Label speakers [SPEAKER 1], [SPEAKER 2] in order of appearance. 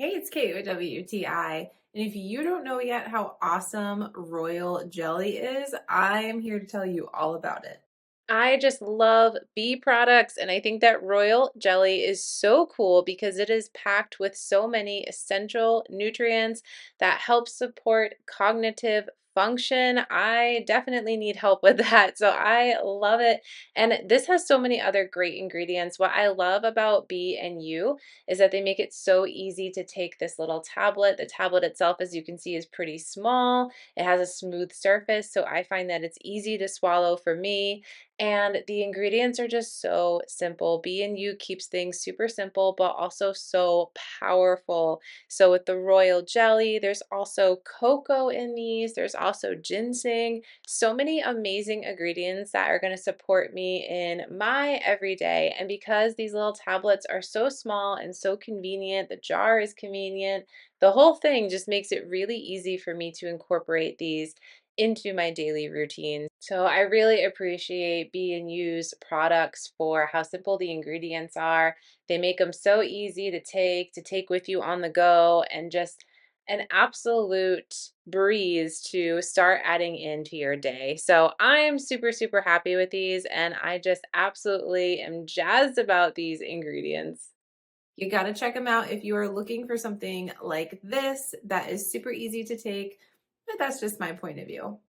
[SPEAKER 1] Hey, it's Kate with WTI. And if you don't know yet how awesome royal jelly is, I am here to tell you all about it.
[SPEAKER 2] I just love bee products, and I think that royal jelly is so cool because it is packed with so many essential nutrients that help support cognitive function. I definitely need help with that, so I love it. And this has so many other great ingredients. What I love about Bee and You is that they make it so easy to take this little tablet. The tablet itself, as you can see, is pretty small. It has a smooth surface, so I find that it's easy to swallow for me. And the ingredients are just so simple. B&U keeps things super simple, but also so powerful. So with the royal jelly, there's also cocoa in these. There's also ginseng. So many amazing ingredients that are going to support me in my everyday. And because these little tablets are so small and so convenient, the jar is convenient, the whole thing just makes it really easy for me to incorporate these into my daily routine. So I really appreciate B&U's products for how simple the ingredients are. They make them so easy to take with you on the go, and just an absolute breeze to start adding into your day. So I'm super, super happy with these, and I just absolutely am jazzed about these ingredients.
[SPEAKER 1] You got to check them out if you are looking for something like this that is super easy to take. But that's just my point of view.